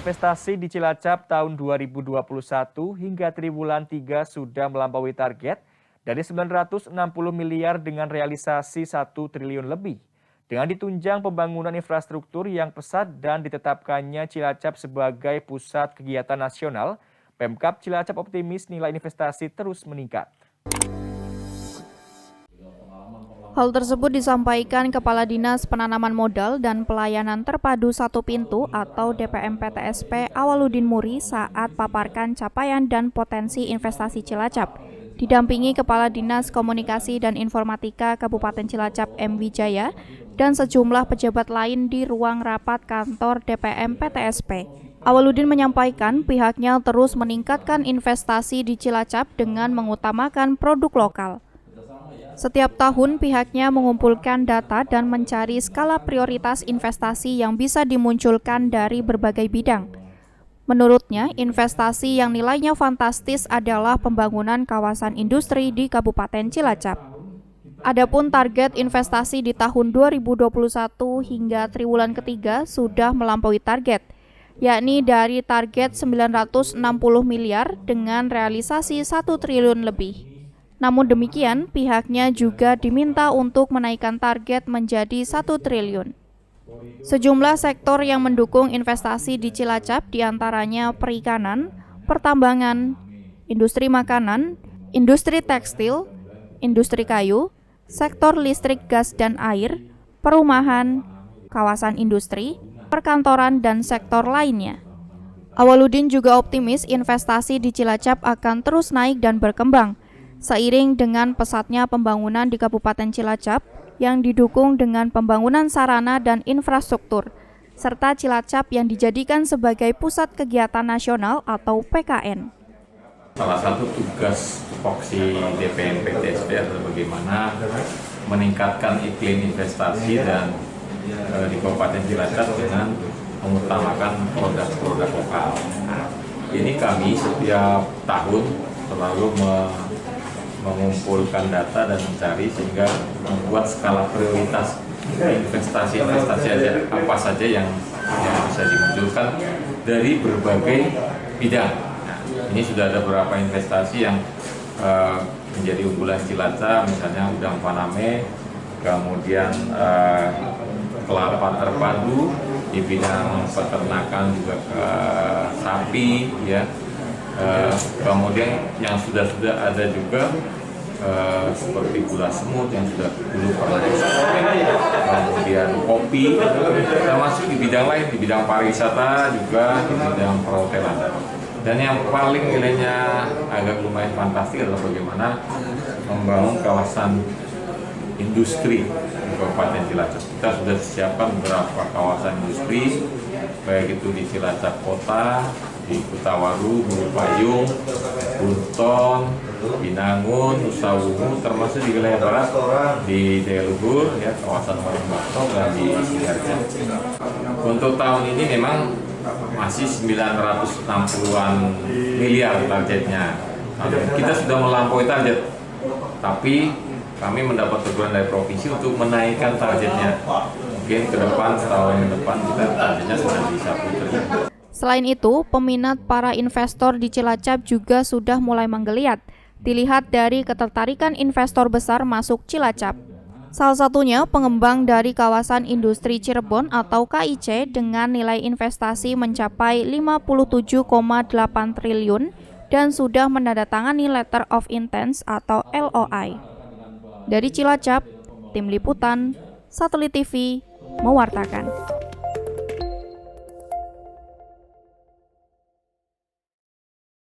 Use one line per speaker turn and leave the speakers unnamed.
investasi di Cilacap tahun 2021 hingga triwulan 3 sudah melampaui target dari 960 miliar dengan realisasi 1 triliun lebih. Dengan ditunjang pembangunan infrastruktur yang pesat dan ditetapkannya Cilacap sebagai pusat kegiatan nasional, Pemkab Cilacap optimis nilai investasi terus meningkat.
Hal tersebut disampaikan Kepala Dinas Penanaman Modal dan Pelayanan Terpadu Satu Pintu atau DPM-PTSP Awaludin Muri saat paparkan capaian dan potensi investasi Cilacap. Didampingi Kepala Dinas Komunikasi dan Informatika Kabupaten Cilacap M. Wijaya dan sejumlah pejabat lain di ruang rapat kantor DPM-PTSP. Awaludin menyampaikan pihaknya terus meningkatkan investasi di Cilacap dengan mengutamakan produk lokal. Setiap tahun pihaknya mengumpulkan data dan mencari skala prioritas investasi yang bisa dimunculkan dari berbagai bidang. Menurutnya, investasi yang nilainya fantastis adalah pembangunan kawasan industri di Kabupaten Cilacap. Adapun target investasi di tahun 2021 hingga triwulan ketiga sudah melampaui target, yakni dari target 960 miliar dengan realisasi 1 triliun lebih. Namun demikian, pihaknya juga diminta untuk menaikkan target menjadi 1 triliun. Sejumlah sektor yang mendukung investasi di Cilacap diantaranya perikanan, pertambangan, industri makanan, industri tekstil, industri kayu, sektor listrik gas dan air, perumahan, kawasan industri, perkantoran, dan sektor lainnya. Awaludin juga optimis investasi di Cilacap akan terus naik dan berkembang, seiring dengan pesatnya pembangunan di Kabupaten Cilacap yang didukung dengan pembangunan sarana dan infrastruktur, serta Cilacap yang dijadikan sebagai pusat kegiatan nasional atau PKN.
Salah satu tugas tupoksi DPM-PTSP adalah bagaimana meningkatkan iklim investasi dan di Kabupaten Cilacap dengan mengutamakan produk-produk lokal. Nah, ini kami setiap tahun selalu mengumpulkan data dan mencari sehingga membuat skala prioritas investasi apa saja yang bisa dimunculkan dari berbagai bidang. Nah, ini sudah ada beberapa investasi yang menjadi unggulan Cilacap, misalnya udang faname, kemudian kelapa terpadu di bidang peternakan juga sapi, ya. Kemudian yang sudah ada juga seperti gula semut yang sudah dulu pernah kemudian kopi, termasuk di bidang lain, di bidang pariwisata juga, di bidang perhotelan. Dan yang paling nilainya agak lumayan fantastis adalah bagaimana membangun kawasan industri di Kabupaten Cilacap. Kita sudah siapkan beberapa kawasan industri, baik itu di Cilacap Kota, di Kutawaru, Bulu Payung, Bunton, Binangun, Nusa Wungu, termasuk di wilayah barat di Jaya Luhur, ya, kawasan Warung Bakso, dan di Sidoarjo. Untuk tahun ini memang masih 960-an miliar targetnya. Nah, kita sudah melampaui target, tapi kami mendapat teguran dari provinsi untuk menaikkan targetnya. Mungkin ke depan, setahun ke depan kita targetnya sudah bisa putri.
Selain itu, peminat para investor di Cilacap juga sudah mulai menggeliat. Dilihat dari ketertarikan investor besar masuk Cilacap. Salah satunya pengembang dari kawasan industri Cirebon atau KIC dengan nilai investasi mencapai 57,8 triliun dan sudah menandatangani Letter of Intent atau LOI. Dari Cilacap, Tim Liputan, Satelit TV, mewartakan.